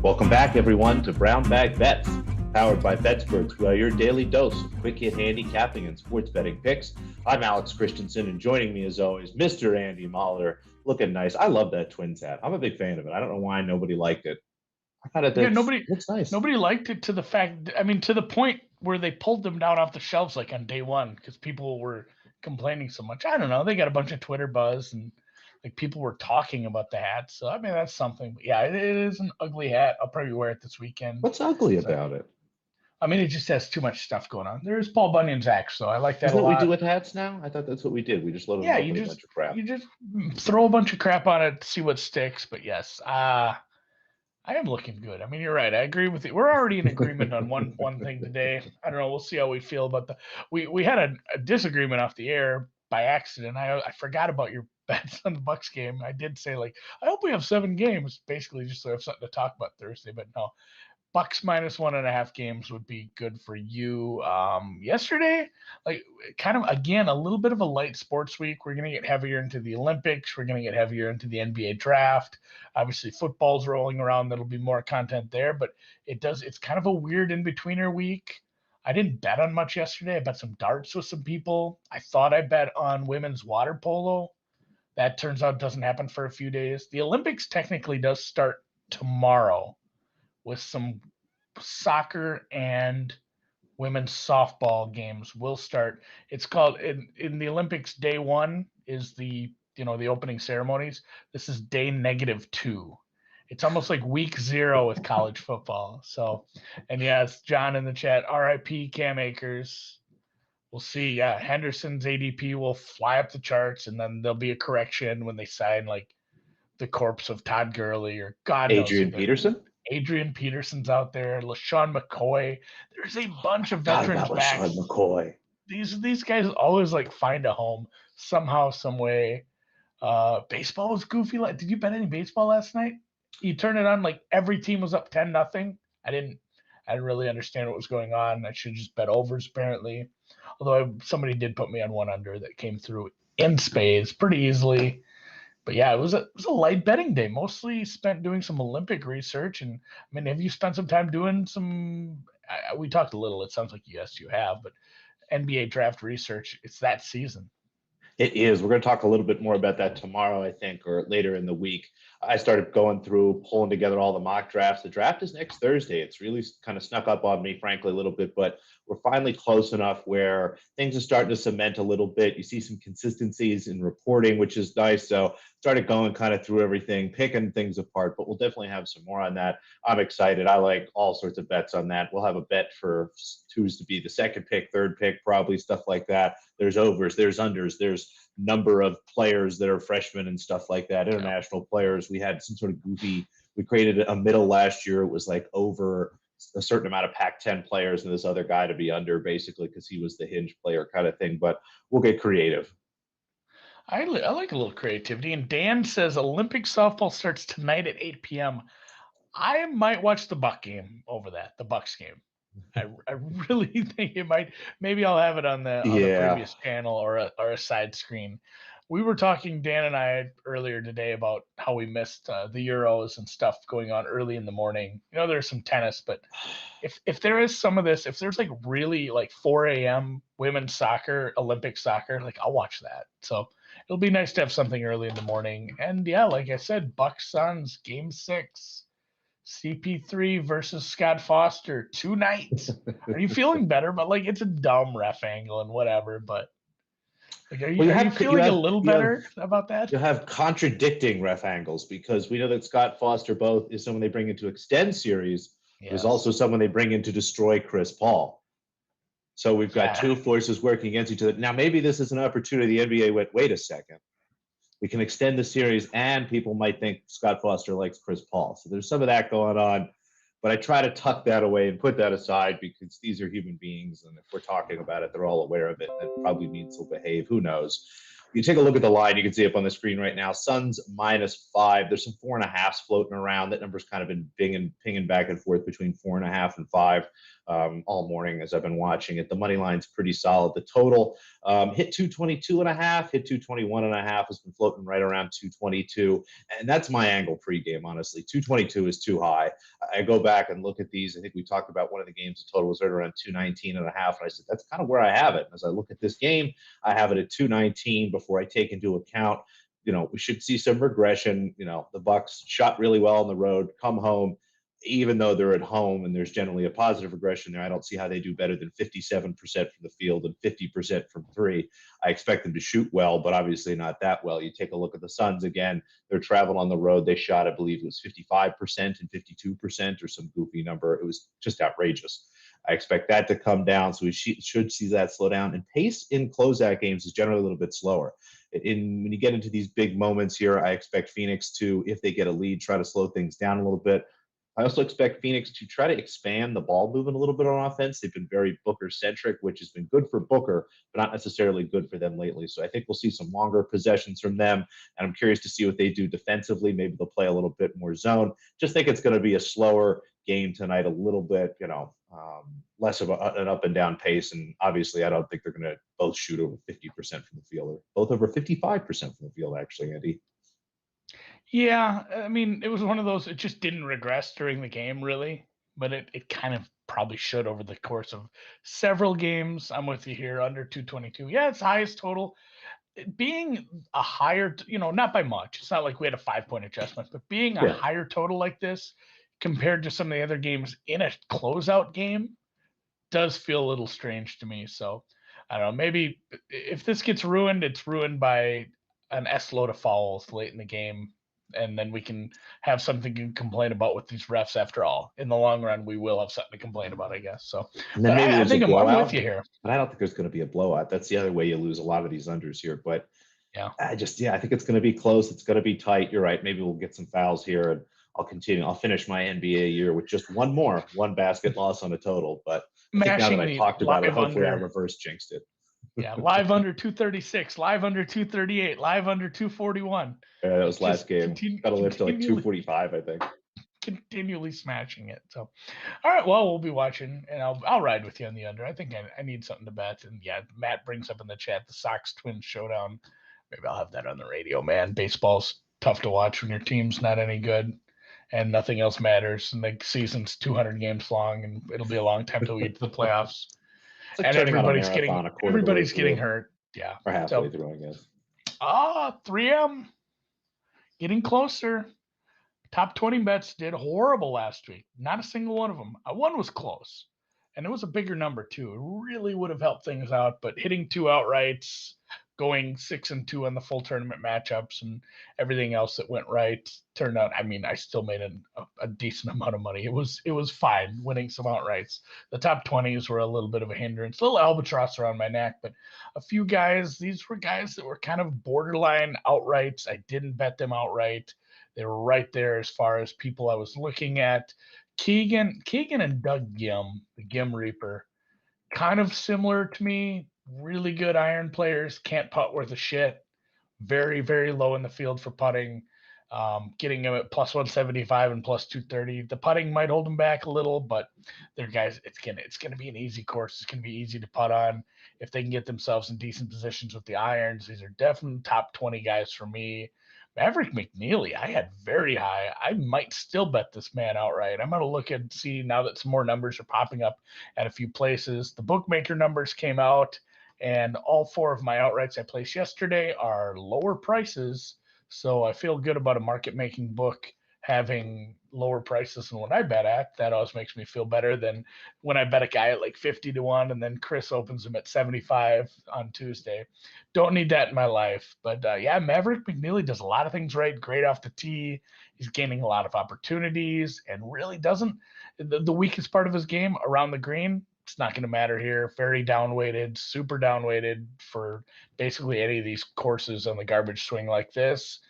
Welcome back, everyone, to Brown Bag Bets, powered by BETSPERTS. We are your daily dose of quick hit handicapping and sports betting picks. I'm Alex Christenson, and joining me, as always, Mr. Andy Molitor. Looking nice. I love that Twins hat. I'm a big fan of it. I don't know why nobody liked it. I thought it looks nice. Nobody liked it to the point where they pulled them down off the shelves like on day one because people were complaining so much. I don't know. They got a bunch of Twitter buzz and like people were talking about the hat. So I mean that's something. But yeah, it is an ugly hat. I'll probably wear it this weekend. What's ugly about it? I mean, it just has too much stuff going on. There's Paul Bunyan's axe, so I like that Is that a lot. what we do with hats now? I thought that's what we did. We just loaded them up with a bunch of crap. You just throw a bunch of crap on it to see what sticks. But yes, I am looking good. I mean, you're right. I agree with you. We're already in agreement on one thing today. I don't know. We'll see how we feel about we had a disagreement off the air by accident. I forgot about your bets on the Bucks game. I did say like I hope we have 7 games, basically just so I have something to talk about Thursday. But no, Bucks minus 1.5 games would be good for you. Yesterday, like kind of again a little bit of a light sports week. We're gonna get heavier into the Olympics. We're gonna get heavier into the NBA draft. Obviously, football's rolling around. There'll be more content there, but it's kind of a weird in-betweener week. I didn't bet on much yesterday. I bet some darts with some people. I thought I bet on women's water polo. That turns out doesn't happen for a few days. The Olympics technically does start tomorrow with some soccer and women's softball games will start. It's called in the Olympics, day 1 is the opening ceremonies. This is day -2. It's almost like week 0 with college football. So, and yes, John in the chat, RIP Cam Akers. We'll see. Yeah, Henderson's ADP will fly up the charts, and then there'll be a correction when they sign like the corpse of Todd Gurley or God knows. Adrian Peterson? Adrian Peterson's out there. LaShawn McCoy. There's a bunch of veterans back. LaShawn McCoy. These guys always like find a home somehow, some way. Baseball was goofy. Did you bet any baseball last night? You turn it on, like every team was up 10-0. I didn't really understand what was going on. I should just bet overs apparently. Although somebody did put me on one under that came through in spades pretty easily. But yeah, it was a light betting day. Mostly spent doing some Olympic research. And I mean, have you spent some time doing some? We talked a little. It sounds like yes, you have. But NBA draft research. It's that season. It is. We're going to talk a little bit more about that tomorrow, I think, or later in the week. I started going through, pulling together all the mock drafts. The draft is next Thursday. It's really kind of snuck up on me, frankly, a little bit, but we're finally close enough where things are starting to cement a little bit. You see some consistencies in reporting, which is nice. So started going kind of through everything, picking things apart, but we'll definitely have some more on that. I'm excited. I like all sorts of bets on that. We'll have a bet for who's to be the second pick, third pick, probably stuff like that. There's overs, there's unders, there's number of players that are freshmen and stuff like that, international players. We had some sort of goofy, we created a middle last year. It was like over a certain amount of Pac-10 players and this other guy to be under, basically because he was the hinge player kind of thing, but we'll get creative. I like a little creativity. And Dan says Olympic softball starts tonight at 8 p.m. I might watch the Bucks game over that, the Bucks game. I really think it might. Maybe I'll have it on the previous channel or a side screen. We were talking, Dan and I, earlier today about how we missed the Euros and stuff going on early in the morning. There's some tennis, but if there is some of this, if there's like really like 4 a.m. women's soccer, Olympic soccer, like I'll watch that. So it'll be nice to have something early in the morning. And yeah, like I said, Bucks Suns game 6. CP3 versus Scott Foster tonight. Are you feeling better? But like, it's a dumb ref angle and whatever. But like, are you feeling a little better about that? You have contradicting ref angles because we know that Scott Foster both is someone they bring in to extend series. Yes. There's also someone they bring in to destroy Chris Paul. So we've got two forces working against each other. Now, maybe this is an opportunity. The NBA went, wait a second. We can extend the series, and people might think Scott Foster likes Chris Paul. So there's some of that going on. But I try to tuck that away and put that aside because these are human beings. And if we're talking about it, they're all aware of it. That probably means they'll behave. Who knows? You take a look at the line, you can see up on the screen right now. Suns -5. There's some 4.5s floating around. That number's kind of been pinging back and forth between 4.5 and 5 all morning as I've been watching it. The money line's pretty solid. The total hit 222.5, hit 221.5, has been floating right around 222, and that's my angle pregame. Honestly, 222 is too high. I go back and look at these. I think we talked about one of the games. The total was right around 219.5, and I said that's kind of where I have it. As I look at this game, I have it at 219 before I take into account, we should see some regression. The Bucks shot really well on the road, come home, even though they're at home and there's generally a positive regression there. I don't see how they do better than 57% from the field and 50% from three. I expect them to shoot well, but obviously not that well. You take a look at the Suns again, they're traveling on the road. They shot, I believe it was 55% and 52% or some goofy number. It was just outrageous. I expect that to come down, so we should see that slow down. And pace in closeout games is generally a little bit slower. When you get into these big moments here, I expect Phoenix to, if they get a lead, try to slow things down a little bit. I also expect Phoenix to try to expand the ball movement a little bit on offense. They've been very Booker-centric, which has been good for Booker, but not necessarily good for them lately. So I think we'll see some longer possessions from them, and I'm curious to see what they do defensively. Maybe they'll play a little bit more zone. Just think it's going to be a slower game tonight, a little bit, less of an up and down pace. And obviously, I don't think they're going to both shoot over 50% from the field, or both over 55% from the field, actually, Andy. Yeah, I mean, it was one of those, it just didn't regress during the game, really, but it kind of probably should over the course of several games. I'm with you here, under 222. Yeah, it's highest total. Being a higher, not by much. It's not like we had a 5-point adjustment, but being a higher total like this compared to some of the other games in a closeout game does feel a little strange to me. So I don't know, maybe if this gets ruined, it's ruined by an S load of fouls late in the game, and then we can have something to complain about with these refs. After all, in the long run, we will have something to complain about, I guess. So, and then maybe I think I'm with you here. But I don't think there's going to be a blowout. That's the other way you lose a lot of these unders here. But I think it's going to be close. It's going to be tight. You're right. Maybe we'll get some fouls here, and I'll continue. I'll finish my NBA year with just one basket loss on a total. But I think now that I talked about it, hopefully I reverse jinxed it. Yeah, live under 236, live under 238, live under 241. Yeah, that was last game. Got to live to like 245, I think. Continually smashing it. So, all right, well, we'll be watching, and I'll ride with you on the under. I think I need something to bet. And yeah, Matt brings up in the chat the Sox Twins showdown. Maybe I'll have that on the radio, man. Baseball's tough to watch when your team's not any good and nothing else matters. And the season's 200 games long, and it'll be a long time till we get to the playoffs. Like and everybody's getting hurt. Yeah. Or halfway through, I guess. 3M. Getting closer. Top 20 bets did horrible last week. Not a single one of them. One was close. And it was a bigger number, too. It really would have helped things out. But hitting 2 outrights, going 6-2 on the full tournament matchups, and everything else that went right turned out. I mean, I still made a decent amount of money. It was fine winning some outrights. The top 20s were a little bit of a hindrance, a little albatross around my neck, but a few guys. These were guys that were kind of borderline outrights. I didn't bet them outright. They were right there as far as people I was looking at. Keegan and Doug Gim, the Gim Reaper, kind of similar to me. Really good iron players, can't putt worth a shit. Very, very low in the field for putting. Getting them at plus 175 and plus 230. The putting might hold them back a little, but they're guys. It's gonna be an easy course. It's gonna be easy to putt on if they can get themselves in decent positions with the irons. These are definitely top 20 guys for me. Maverick McNeely, I had very high. I might still bet this man outright. I'm going to look and see now that some more numbers are popping up at a few places. The bookmaker numbers came out, and all 4 of my outrights I placed yesterday are lower prices. So I feel good about a market-making book having lower prices than what I bet at. That always makes me feel better than when I bet a guy at like 50-1 and then Chris opens him at 75 on Tuesday. Don't need that in my life. But Maverick McNeely does a lot of things right. Great off the tee. He's gaining a lot of opportunities and really doesn't. The weakest part of his game around the green, it's not going to matter here. Very downweighted, super downweighted for basically any of these courses on the garbage swing like this.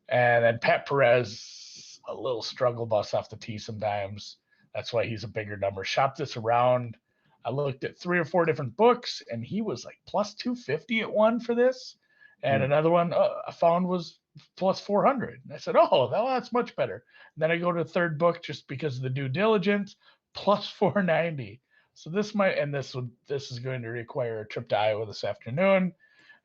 And then Pat Perez, a little struggle bus off the tee sometimes. That's why he's a bigger number. Shop this around. I looked at 3 or 4 different books, and he was like plus 250 at one for this. And another one I found was plus 400. And I said, oh, that's much better. And then I go to the third book just because of the due diligence, plus 490. So this is going to require a trip to Iowa this afternoon.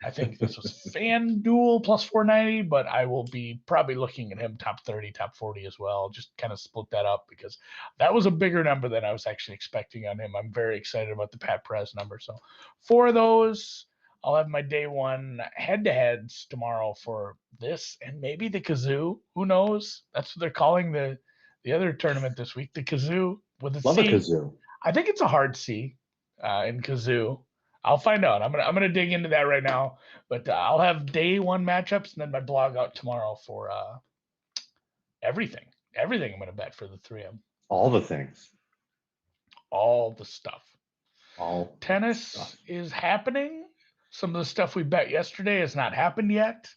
I think this was FanDuel plus 490, but I will be probably looking at him top 30, top 40 as well. Just kind of split that up because that was a bigger number than I was actually expecting on him. I'm very excited about the Pat Perez number. So 4 of those, I'll have my day one head-to-heads tomorrow for this and maybe the Kazoo. Who knows? That's what they're calling the other tournament this week, the Kazoo with a Love C. a Kazoo. I think it's a hard C in Kazoo. I'll find out. I'm gonna dig into that right now. But I'll have day one matchups and then my blog out tomorrow for everything. Everything I'm gonna bet for the 3M. All the things. All the stuff. All tennis stuff. Is happening. Some of the stuff we bet yesterday has not happened yet.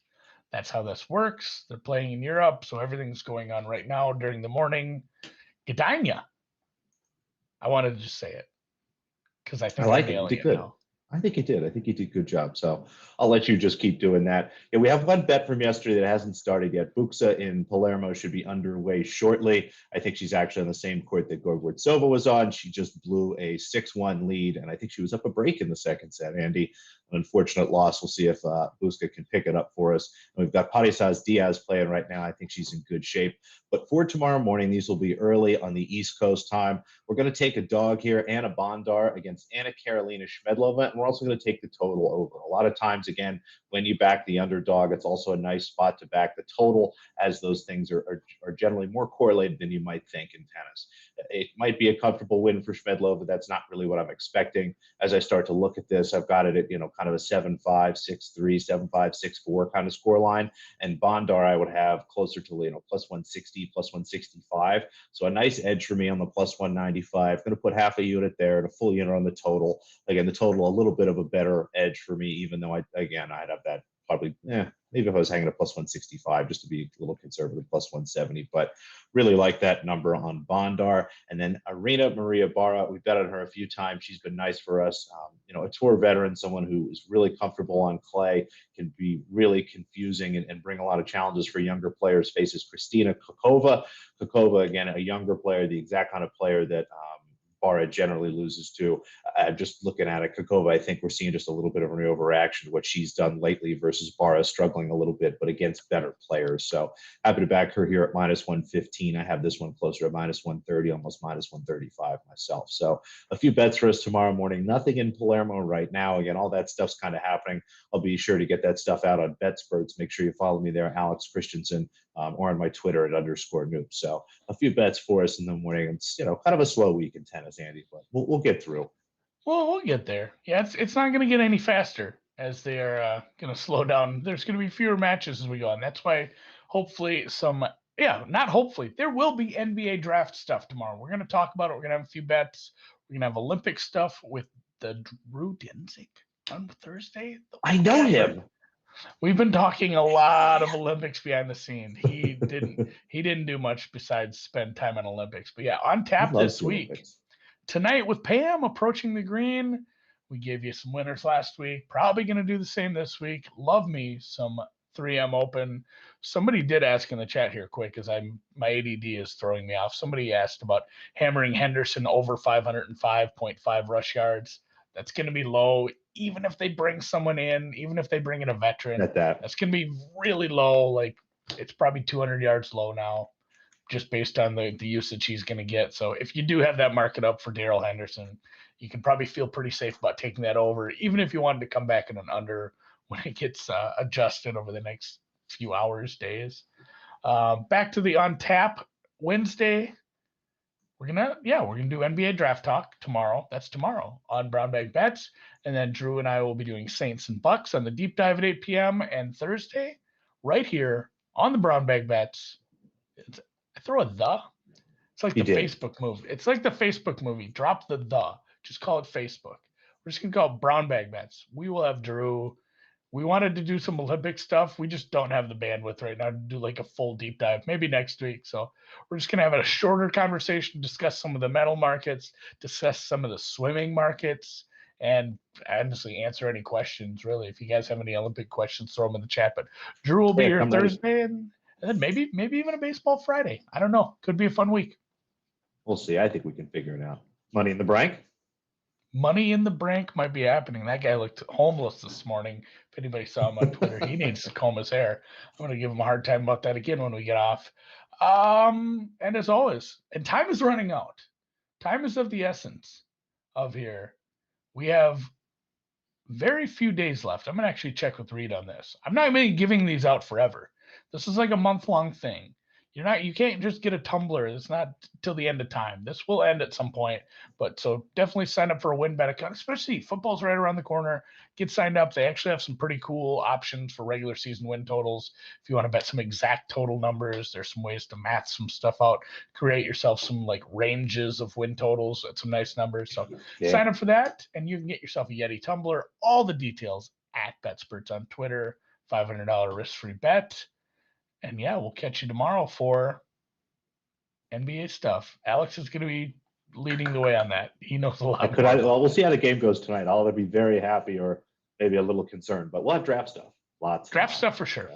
That's how this works. They're playing in Europe, so everything's going on right now during the morning. Gdynia. I wanted to just say it because I think I like I'm it. You nailing did it good. now. I think you did. I think you did a good job. So I'll let you just keep doing that. Yeah, we have one bet from yesterday that hasn't started yet. Buxa in Palermo should be underway shortly. I think she's actually on the same court that Gorgortsova was on. She just blew a 6-1 lead, and I think she was up a break in the second set, Andy. An unfortunate loss. We'll see if Buska can pick it up for us. And we've got Parisas Diaz playing right now. I think she's in good shape. But for tomorrow morning, these will be early on the East Coast time. We're going to take a dog here, Anna Bondar against Anna Karolina Shmedlova, and we're also going to take the total over. A lot of times, again, when you back the underdog, it's also a nice spot to back the total, as those things are generally more correlated than you might think in tennis. It might be a comfortable win for Shmedlova. That's not really what I'm expecting. As I start to look at this, I've got it at, kind of a 7-5, 6-3, 7-5, 6-4 kind of score line. And Bondar, I would have closer to, plus 160, plus 165. So a nice edge for me on the plus 195. I'm going to put half a unit there and a full unit on the total. Again, the total, a little bit of a better edge for me, even though I'd have that probably, maybe if I was hanging at plus 165, just to be a little conservative, plus 170. But really like that number on Bondar. And then Arena Maria Barra, we've bet on her a few times. She's been nice for us. A tour veteran, someone who is really comfortable on clay, can be really confusing and bring a lot of challenges for younger players. Faces Kristina Kokova. Kokova, again, a younger player, the exact kind of player that Barra generally loses to. Just looking at it, Kokova, I think we're seeing just a little bit of an overreaction to what she's done lately versus Barra struggling a little bit, but against better players. So happy to back her here at minus 115. I have this one closer at minus 130, almost minus 135 myself. So a few bets for us tomorrow morning. Nothing in Palermo right now. Again, all that stuff's kind of happening. I'll be sure to get that stuff out on BETSPERTS. Make sure you follow me there, Alex Christenson, or on my Twitter at _noob. So a few bets for us in the morning. It's kind of a slow week in tennis, Andy, but we'll get through. Well, we'll get there. Yeah, it's not going to get any faster as they are going to slow down. There's going to be fewer matches as we go on. That's why hopefully not hopefully, there will be NBA draft stuff tomorrow. We're going to talk about it. We're going to have a few bets. We're going to have Olympic stuff with the Drew Dinzig on Thursday. I know him. We've been talking a lot of Olympics behind the scene. He didn't do much besides spend time on Olympics. But yeah, on tap this week. Olympics. Tonight with Pam approaching the green. We gave you some winners last week. Probably going to do the same this week. Love me some 3M Open. Somebody did ask in the chat here quick, because my ADD is throwing me off. Somebody asked about hammering Henderson over 505.5 rush yards. That's going to be low, even if they bring someone in, even if they bring in a veteran. That's going to be really low. Like, it's probably 200 yards low now, just based on the usage he's going to get. So if you do have that market up for Darrell Henderson, you can probably feel pretty safe about taking that over, even if you wanted to come back in an under when it gets adjusted over the next few hours, days. Back to the on tap Wednesday. We're gonna do NBA draft talk tomorrow. That's tomorrow on Brown Bag Bets. And then Drew and I will be doing Saints and Bucks on the deep dive at 8 p.m. And Thursday, right here on the Brown Bag Bets. I throw a the. It's like Facebook movie. It's like the Facebook movie. Drop the. Just call it Facebook. We're just gonna call it Brown Bag Bets. We will have Drew. We wanted to do some Olympic stuff. We just don't have the bandwidth right now to do like a full deep dive. Maybe next week. So we're just gonna have a shorter conversation, discuss some of the medal markets, discuss some of the swimming markets, and honestly answer any questions. Really, if you guys have any Olympic questions, throw them in the chat. But Drew will be here Thursday, and then maybe even a baseball Friday. I don't know. Could be a fun week. We'll see. I think we can figure it out. Money in the Bank? Money in the Bank might be happening. That guy looked homeless this morning. If anybody saw him on Twitter, he needs to comb his hair. I'm going to give him a hard time about that again when we get off. And as always, and time is running out. Time is of the essence of here. We have very few days left. I'm going to actually check with Reed on this. I'm not even giving these out forever. This is like a month-long thing. You can't just get a tumbler. It's not till the end of time. This will end at some point, but so definitely sign up for a WinBet account, especially football's right around the corner. Get signed up. They actually have some pretty cool options for regular season win totals. If you want to bet some exact total numbers, there's some ways to math some stuff out, create yourself some like ranges of win totals at some nice numbers. So sign up for that and you can get yourself a YETI tumbler. All the details at BETSPERTS on Twitter, $500 risk-free bet. And yeah, we'll catch you tomorrow for NBA stuff. Alex is going to be leading the way on that. He knows a lot. Well, we'll see how the game goes tonight. I'll either be very happy or maybe a little concerned, but we'll have draft stuff. Lots. Draft stuff for sure.